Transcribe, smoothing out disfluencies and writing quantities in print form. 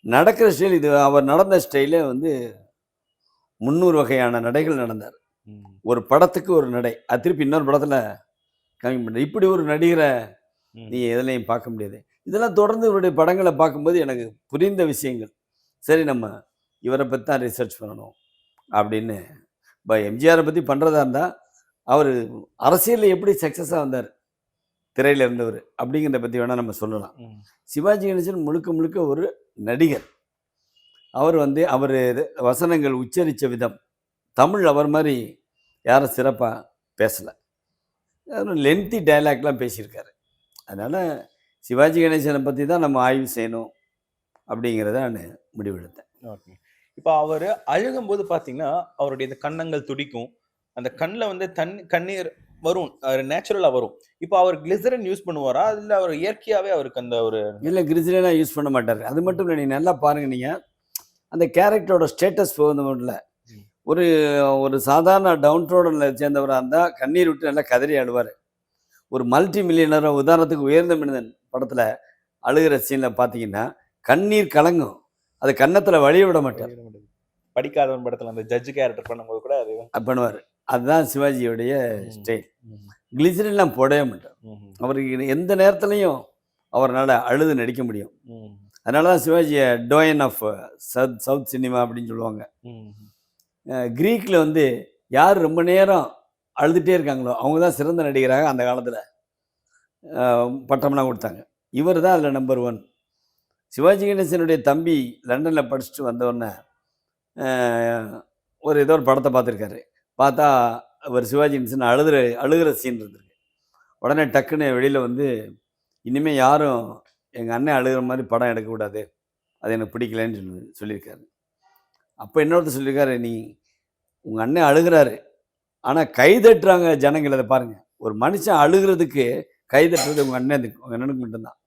நடக்கிற ஸ்டைல் இது அவர் நடந்த ஸ்டைலே வந்து 300 வகையான நடைகள் நடந்தார். ம். ஒரு படத்துக்கு ஒரு நடை. அது திருப்பி இன்னொரு படத்துல காமிக்க முடியாது. இப்படி ஒரு நடிகரை நீ ம். எதுலயும் பார்க்க முடியாது. இதெல்லாம் தொடர்ந்து இவருடைய படங்கள பார்க்கும்போது எனக்கு புரிந்த விஷயங்கள். சரி நம்ம இவர பத்தி தான் ரிசர்ச் பண்ணணும் அப்படின்னு. இப்ப எம்ஜிஆர பத்தி பண்றதா இருந்தா, அவரு அரசியல்ல எப்படி சக்சஸா வந்தாரு? திரையில இருந்தவரு. அப்படிங்கிறத பத்தி வேணா நம்ம சொல்லலாம். ம். சிவாஜி கணேசன் முழுக்க முழுக்க ஒரு நடிகர். அவர் வந்து அவரு வசனங்கள் உச்சரிச்ச விதம், தமிழ் அவர் மாரி யாரும் சிறப்பா பேசல. லென்த்தி டயலாக்லாம் பேசியிருக்காரு. அதனால சிவாஜி கணேசனை பத்தி தான் நம்ம ஆய்வு செய்யணும் அப்படிங்கிறத நான் முடிவெடுத்தேன். ஓகே. இப்ப அவரு அழுகும்போது பார்த்தீங்கன்னா, அவருடைய இந்த கன்னங்கள் துடிக்கும். அந்த கண்ல வந்து கண்ணீர் வரும். நேச்சுரலா வரும். இப்ப அவர் கிளிசரின் யூஸ் பண்ணுவாரா? இல்ல அவர் இயற்கையாவே அவருக்கு அந்த ஒரு இல்ல கிரிஜினா யூஸ் பண்ண மாட்டாரு. அது மட்டும் இல்ல, நீங்க நல்லா பாருங்க நீங்க. அந்த கேரக்டரோட ஸ்டேட்டஸ் போகுது இல்ல. ம். ஒரு ஒரு சாதாரண டவுன் ரோடன்ல சேர்ந்தவரா இருந்தா கண்ணீர் விட்டு நல்லா கதறி அழுவாரு. ஒரு மல்டி மில்லியனரா உதாரணத்துக்கு உயர்ந்த மனிதன் படத்துல அழுகிற சீன்ல பார்த்தீங்கன்னா, கண்ணீர் கலங்கும். அது கன்னத்துல வழிய விட மாட்டார். படிக்காதவன் படத்துல அந்த ஜட்ஜ் கேரக்டர் பண்ணும்போது கூட அது பண்ணுவாரு. அதுதான் சிவாஜியோடைய ஸ்டைல். ம். கிளிசரின்லாம் போடவே மாட்டார். ம். அவருக்கு எந்த நேரத்துலயும் அவர்னால அழுது நடிக்க முடியும். ம். அதனால தான் சிவாஜிய டோயன் ஆஃப் சவுத் சினிமா அப்படின்னு சொல்லுவாங்க. ம். கிரீக்ல வந்து யார் ரொம்ப நேரம் அழுதுட்டே இருக்காங்களோ, அவங்க தான் சிறந்த நடிகராக அந்த காலத்துல பட்டம்லாம் கொடுத்தாங்க. இவர் தான் அதில் நம்பர் 1. சிவாஜி கணேசனுடைய தம்பி லண்டன்ல படிச்சுட்டு வந்தோடனே ஒரு ஏதோ ஒரு படத்தை பார்த்துருக்காரு. பார்த்தா அவர் சிவாஜி கணேசன் அழுகிற சீன் இருந்திருக்கு. உடனே டக்குன்னு வெளியில வந்து, இனிமே யாரும் எங்க அண்ணன் அழுகிற மாதிரி படம் எடுக்கக்கூடாது. அது எனக்கு பிடிக்கலன்னு சொல்லியிருக்காரு. அப்போ இன்னொருத்தர் சொல்லியிருக்காரு, நீ உங்க அண்ணன் அழுகுறாரு. ஆனா கை தட்டுறாங்க ஜனங்கள், அதை பாருங்க. ஒரு மனுஷன் அழுகுறதுக்கு கை தட்டுறது உங்க அண்ணனுக்கு மட்டும்தான்.